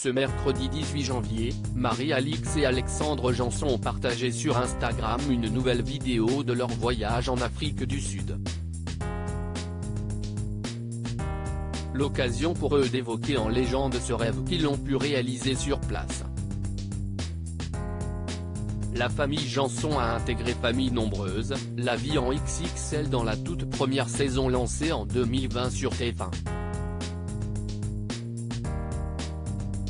Ce mercredi 18 janvier, Marie-Alix et Alexandre Janson ont partagé sur Instagram une nouvelle vidéo de leur voyage en Afrique du Sud. L'occasion pour eux d'évoquer en légende ce rêve qu'ils ont pu réaliser sur place. La famille Janson a intégré Famille Nombreuse, la vie en XXL dans la toute première saison lancée en 2020 sur TF1.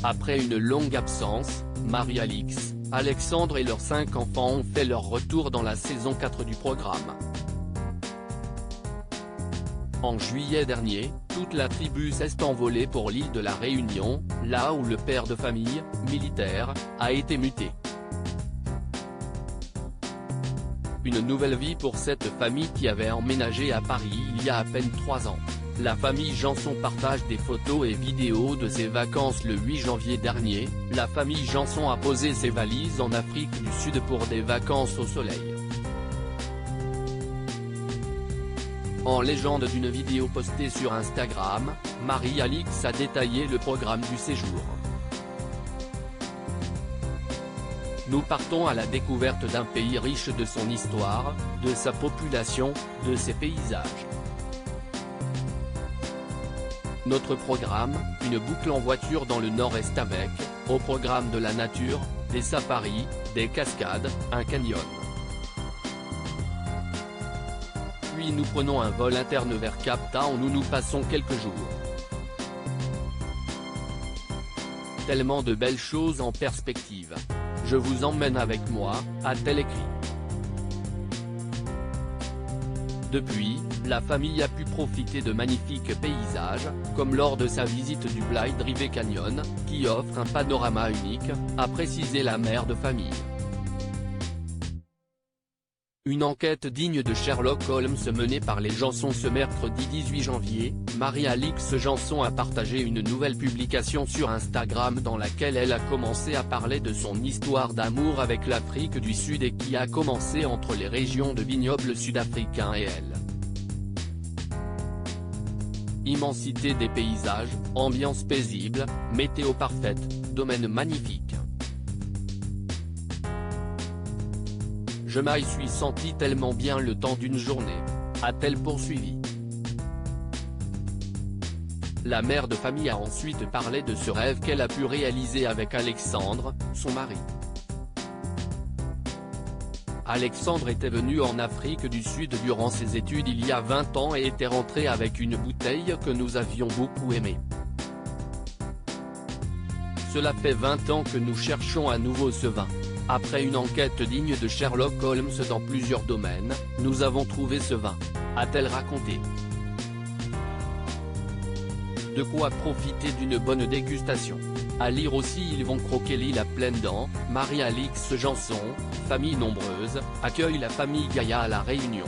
Après une longue absence, Marie-Alix, Alexandre et leurs 5 enfants ont fait leur retour dans la saison 4 du programme. En juillet dernier, toute la tribu s'est envolée pour l'île de la Réunion, là où le père de famille, militaire, a été muté. Une nouvelle vie pour cette famille qui avait emménagé à Paris il y a à peine 3 ans. La famille Janson partage des photos et vidéos de ses vacances le 8 janvier dernier. La famille Janson a posé ses valises en Afrique du Sud pour des vacances au soleil. En légende d'une vidéo postée sur Instagram, Marie-Alix a détaillé le programme du séjour. Nous partons à la découverte d'un pays riche de son histoire, de sa population, de ses paysages. Notre programme, une boucle en voiture dans le nord-est avec, au programme de la nature, des safaris, des cascades, un canyon. Puis nous prenons un vol interne vers Cap Town où nous passons quelques jours. Tellement de belles choses en perspective. Je vous emmène avec moi, a-t-elle écrit. Depuis, la famille a pu profiter de magnifiques paysages, comme lors de sa visite du Blythe River Canyon, qui offre un panorama unique, a précisé la mère de famille. Une enquête digne de Sherlock Holmes menée par les Janson ce mercredi 18 janvier, Marie-Alix Janson a partagé une nouvelle publication sur Instagram dans laquelle elle a commencé à parler de son histoire d'amour avec l'Afrique du Sud et qui a commencé entre les régions de vignobles sud-africains et elle. Immensité des paysages, ambiance paisible, météo parfaite, domaine magnifique. Je m'y suis senti tellement bien le temps d'une journée, a-t-elle poursuivi. La mère de famille a ensuite parlé de ce rêve qu'elle a pu réaliser avec Alexandre, son mari. Alexandre était venu en Afrique du Sud durant ses études il y a 20 ans et était rentré avec une bouteille que nous avions beaucoup aimée. Cela fait 20 ans que nous cherchons à nouveau ce vin. Après une enquête digne de Sherlock Holmes dans plusieurs domaines, nous avons trouvé ce vin, a-t-elle raconté. De quoi profiter d'une bonne dégustation. À lire aussi Ils vont croquer l'île à pleines dents, Marie-Alix Janson, Famille Nombreuse, accueille la famille Gaïa à La Réunion.